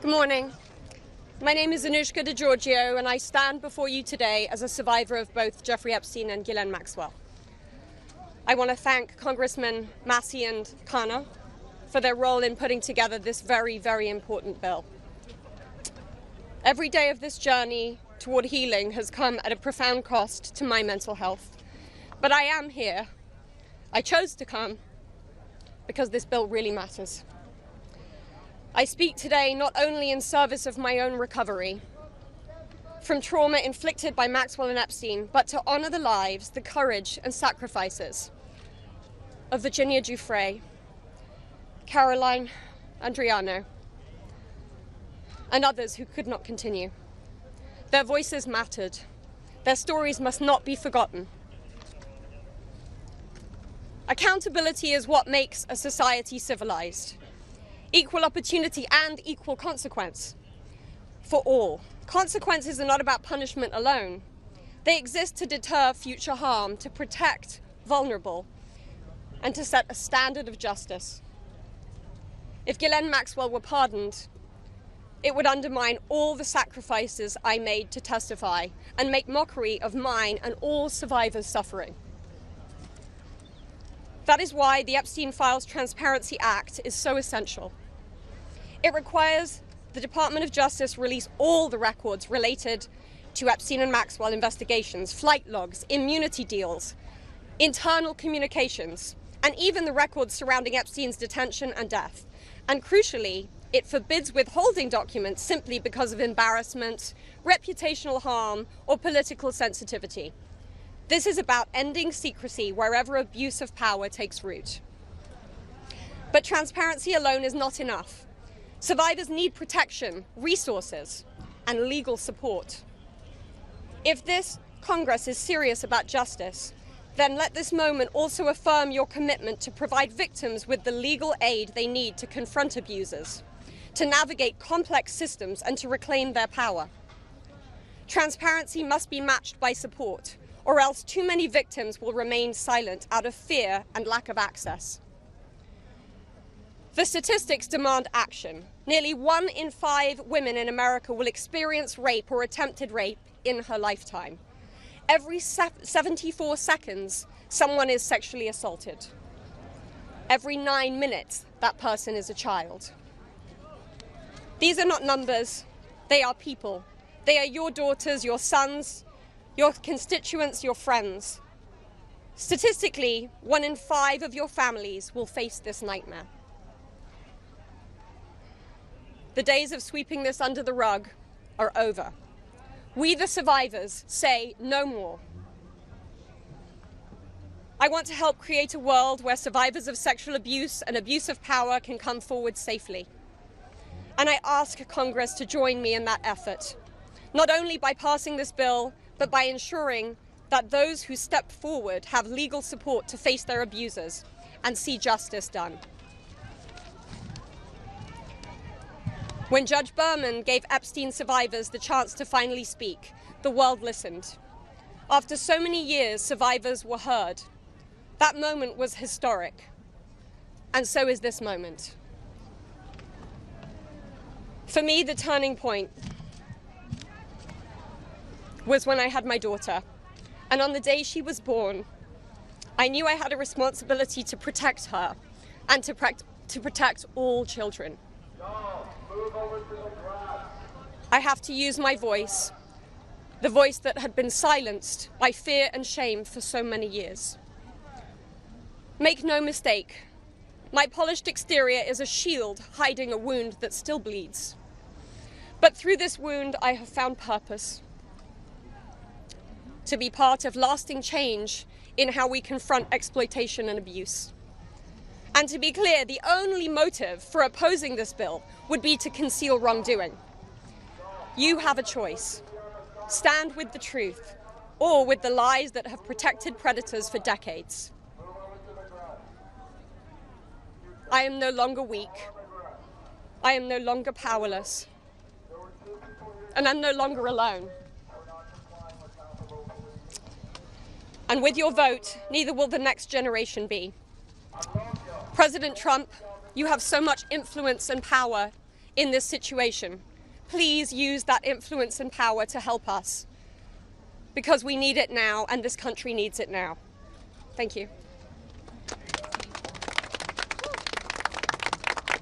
Good morning. My name is Anouska de Gorgiou, and I stand before you today as a survivor of both Jeffrey Epstein and Ghislaine Maxwell. I want to thank Congressmen Massey and Khanna for their role in putting together this very, very important bill. Every day of this journey toward healing has come at a profound cost to my mental health. But I am here. I chose to come because this bill really matters. I speak today not only in service of my own recovery from trauma inflicted by Maxwell and Epstein, but to honor the lives, the courage and sacrifices of Virginia Giuffre, Caroline Andriano, and others who could not continue. Their voices mattered. Their stories must not be forgotten. Accountability is what makes a society civilized. Equal opportunity and equal consequence for all. Consequences are not about punishment alone. They exist to deter future harm, to protect vulnerable, and to set a standard of justice. If Ghislaine Maxwell were pardoned, it would undermine all the sacrifices I made to testify and make mockery of mine and all survivors' suffering. That is why the Epstein Files Transparency Act is so essential. It requires the Department of Justice release all the records related to Epstein and Maxwell investigations, flight logs, immunity deals, internal communications, and even the records surrounding Epstein's detention and death. And crucially, it forbids withholding documents simply because of embarrassment, reputational harm, or political sensitivity. This is about ending secrecy wherever abuse of power takes root. But transparency alone is not enough. Survivors need protection, resources, and legal support. If this Congress is serious about justice, then let this moment also affirm your commitment to provide victims with the legal aid they need to confront abusers, to navigate complex systems, and to reclaim their power. Transparency must be matched by support, or else too many victims will remain silent out of fear and lack of access. The statistics demand action. Nearly 1 in 5 women in America will experience rape or attempted rape in her lifetime. Every 74 seconds, someone is sexually assaulted. Every 9 minutes, that person is a child. These are not numbers, they are people. They are your daughters, your sons, your constituents, your friends. Statistically, 1 in 5 of your families will face this nightmare. The days of sweeping this under the rug are over. We, the survivors, say no more. I want to help create a world where survivors of sexual abuse and abuse of power can come forward safely. And I ask Congress to join me in that effort, not only by passing this bill, but by ensuring that those who step forward have legal support to face their abusers and see justice done. When Judge Berman gave Epstein survivors the chance to finally speak, the world listened. After so many years, survivors were heard. That moment was historic, and so is this moment. For me, the turning point was when I had my daughter, and on the day she was born, I knew I had a responsibility to protect her and to protect all children. I have to use my voice, the voice that had been silenced by fear and shame for so many years. Make no mistake, my polished exterior is a shield hiding a wound that still bleeds. But through this wound, I have found purpose. To be part of lasting change in how we confront exploitation and abuse. And to be clear, the only motive for opposing this bill would be to conceal wrongdoing. You have a choice. Stand with the truth, or with the lies that have protected predators for decades. I am no longer weak. I am no longer powerless. And I'm no longer alone. And with your vote, neither will the next generation be. President Trump, you have so much influence and power in this situation. Please use that influence and power to help us, because we need it now and this country needs it now. Thank you.